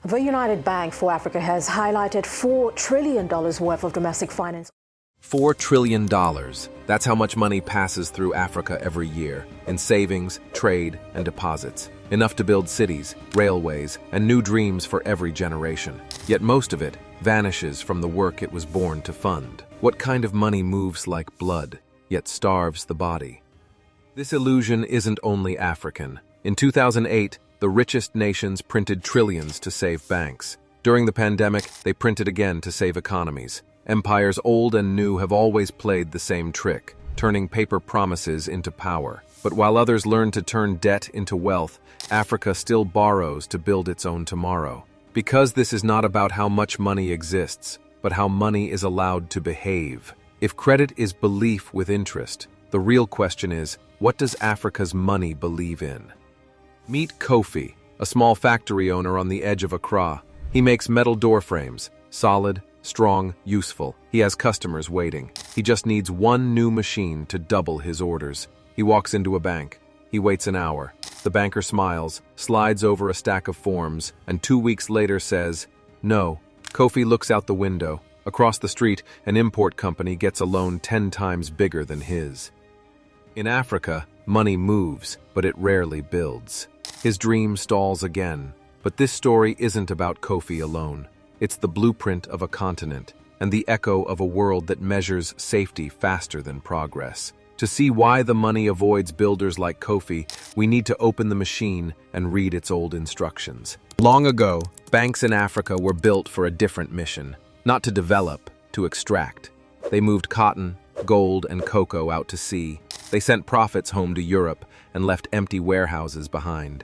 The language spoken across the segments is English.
The United Bank for Africa has highlighted $4 trillion worth of domestic finance. $4 trillion. That's how much money passes through Africa every year, in savings, trade, and deposits. Enough to build cities, railways, and new dreams for every generation. Yet most of it vanishes from the work it was born to fund. What kind of money moves like blood, yet starves the body? This illusion isn't only African. In 2008, the richest nations printed trillions to save banks. During the pandemic, they printed again to save economies. Empires old and new have always played the same trick, turning paper promises into power. But while others learn to turn debt into wealth, Africa still borrows to build its own tomorrow. Because this is not about how much money exists, but how money is allowed to behave. If credit is belief with interest, the real question is, what does Africa's money believe in? Meet Kofi, a small factory owner on the edge of Accra. He makes metal door frames, solid, strong, useful. He has customers waiting. He just needs one new machine to double his orders. He walks into a bank. He waits an hour. The banker smiles, slides over a stack of forms, and 2 weeks later says, "No." Kofi looks out the window. Across the street, an import company gets a loan 10 times bigger than his. In Africa, money moves, but it rarely builds. His dream stalls again. But this story isn't about Kofi alone. It's the blueprint of a continent, and the echo of a world that measures safety faster than progress. To see why the money avoids builders like Kofi, we need to open the machine and read its old instructions. Long ago, banks in Africa were built for a different mission, not to develop, to extract. They moved cotton, gold, and cocoa out to sea. They sent profits home to Europe and left empty warehouses behind.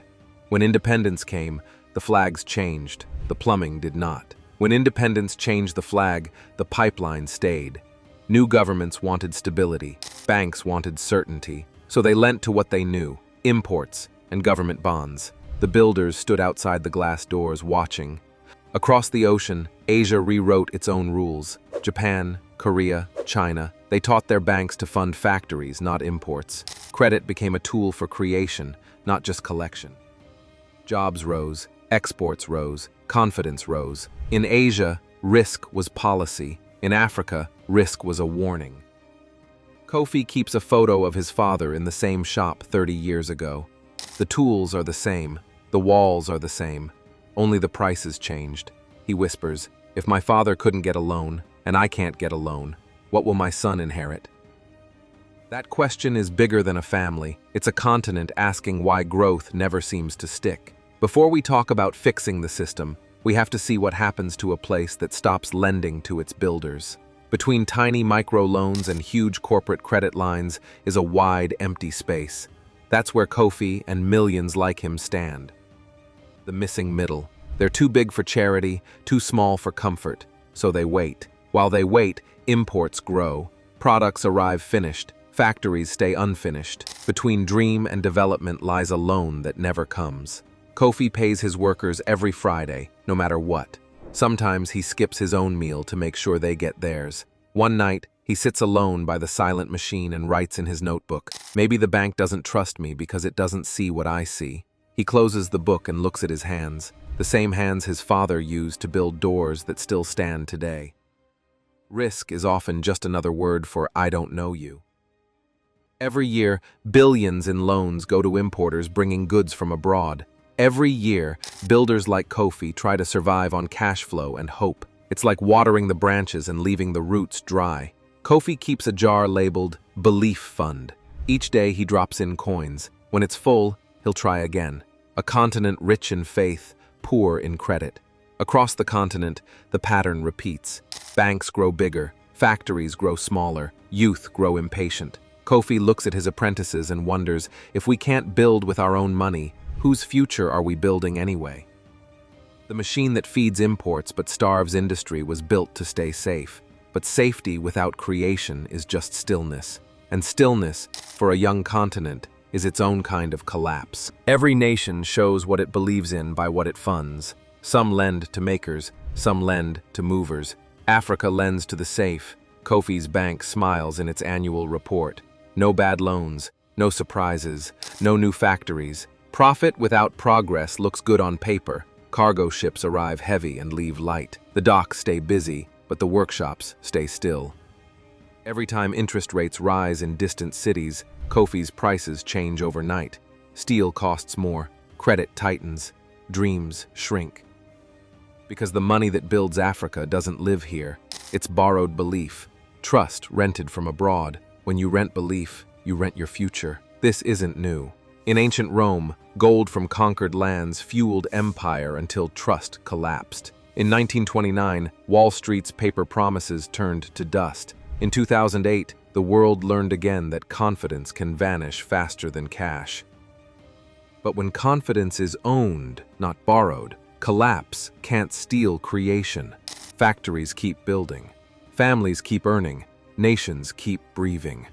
When independence came, the flags changed, the plumbing did not. When independence changed the flag, the pipeline stayed. New governments wanted stability, banks wanted certainty, so they lent to what they knew, imports and government bonds. The builders stood outside the glass doors watching. Across the ocean, Asia rewrote its own rules. Japan, Korea, China, they taught their banks to fund factories, not imports. Credit became a tool for creation, not just collection. Jobs rose, exports rose, confidence rose. In Asia, risk was policy. In Africa, risk was a warning. Kofi keeps a photo of his father in the same shop 30 years ago. The tools are the same, the walls are the same, only the prices changed. He whispers, "If my father couldn't get a loan, and I can't get a loan, what will my son inherit?" That question is bigger than a family. It's a continent asking why growth never seems to stick. Before we talk about fixing the system, we have to see what happens to a place that stops lending to its builders. Between tiny microloans and huge corporate credit lines is a wide, empty space. That's where Kofi and millions like him stand. The missing middle. They're too big for charity, too small for comfort, so they wait. While they wait, imports grow. Products arrive finished. Factories stay unfinished. Between dream and development lies a loan that never comes. Kofi pays his workers every Friday, no matter what. Sometimes he skips his own meal to make sure they get theirs. One night, he sits alone by the silent machine and writes in his notebook, "Maybe the bank doesn't trust me because it doesn't see what I see." He closes the book and looks at his hands, the same hands his father used to build doors that still stand today. Risk is often just another word for "I don't know you." Every year, billions in loans go to importers bringing goods from abroad. Every year, builders like Kofi try to survive on cash flow and hope. It's like watering the branches and leaving the roots dry. Kofi keeps a jar labeled Belief Fund. Each day he drops in coins. When it's full, he'll try again. A continent rich in faith, poor in credit. Across the continent, the pattern repeats. Banks grow bigger, factories grow smaller, youth grow impatient. Kofi looks at his apprentices and wonders, if we can't build with our own money, whose future are we building anyway? The machine that feeds imports but starves industry was built to stay safe. But safety without creation is just stillness. And stillness, for a young continent, is its own kind of collapse. Every nation shows what it believes in by what it funds. Some lend to makers, some lend to movers. Africa lends to the safe. Kofi's bank smiles in its annual report. No bad loans, no surprises, no new factories. Profit without progress looks good on paper, Cargo ships arrive heavy and leave light. The docks stay busy, but the workshops stay still. Every time interest rates rise in distant cities, coffee's prices change overnight. Steel costs more, credit tightens, dreams shrink. Because the money that builds Africa doesn't live here. It's borrowed belief, trust rented from abroad. When you rent belief, you rent your future. This isn't new. In ancient Rome, gold from conquered lands fueled empire until trust collapsed. In 1929, Wall Street's paper promises turned to dust. In 2008, the world learned again that confidence can vanish faster than cash. But when confidence is owned, not borrowed, collapse can't steal creation. Factories keep building. Families keep earning. Nations keep breathing.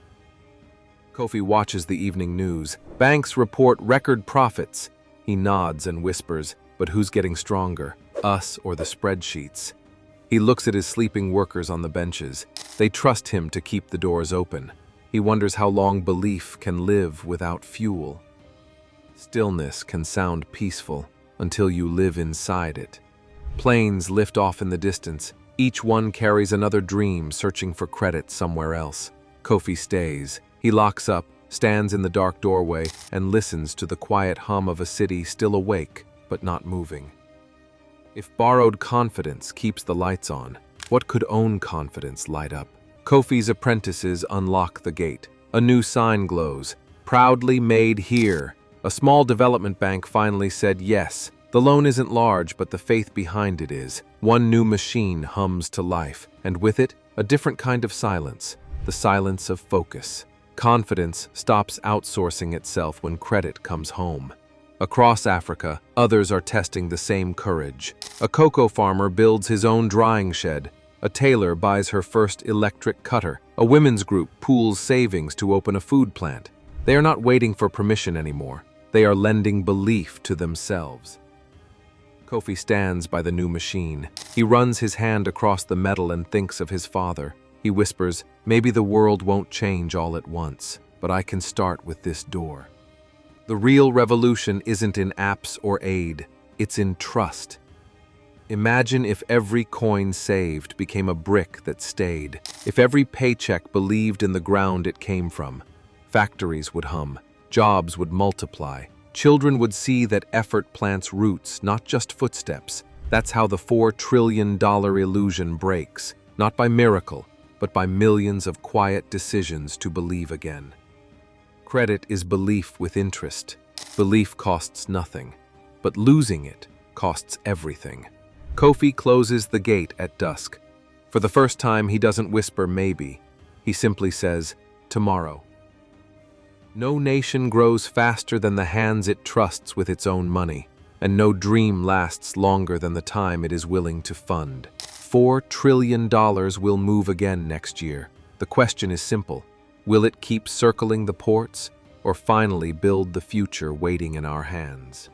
Kofi watches the evening news. Banks report record profits. He nods and whispers, but who's getting stronger, us or the spreadsheets? He looks at his sleeping workers on the benches. They trust him to keep the doors open. He wonders how long belief can live without fuel. Stillness can sound peaceful until you live inside it. Planes lift off in the distance. Each one carries another dream searching for credit somewhere else. Kofi stays. He locks up, stands in the dark doorway, and listens to the quiet hum of a city still awake but not moving. If borrowed confidence keeps the lights on, what could own confidence light up? Kofi's apprentices unlock the gate. A new sign glows. Proudly made here. A small development bank finally said yes. The loan isn't large, but the faith behind it is. One new machine hums to life, and with it, a different kind of silence. The silence of focus. Confidence stops outsourcing itself when credit comes home. Across Africa, others are testing the same courage. A cocoa farmer builds his own drying shed. A tailor buys her first electric cutter. A women's group pools savings to open a food plant. They are not waiting for permission anymore. They are lending belief to themselves. Kofi stands by the new machine. He runs his hand across the metal and thinks of his father. He whispers, "Maybe the world won't change all at once, but I can start with this door." The real revolution isn't in apps or aid, it's in trust. Imagine if every coin saved became a brick that stayed. If every paycheck believed in the ground it came from. Factories would hum, jobs would multiply. Children would see that effort plants roots, not just footsteps. That's how the $4 trillion illusion breaks, not by miracle, but by millions of quiet decisions to believe again. Credit is belief with interest. Belief costs nothing, but losing it costs everything. Kofi closes the gate at dusk. For the first time, he doesn't whisper maybe. He simply says, tomorrow. No nation grows faster than the hands it trusts with its own money, and no dream lasts longer than the time it is willing to fund. $4 trillion will move again next year. The question is simple. Will it keep circling the ports, or finally build the future waiting in our hands?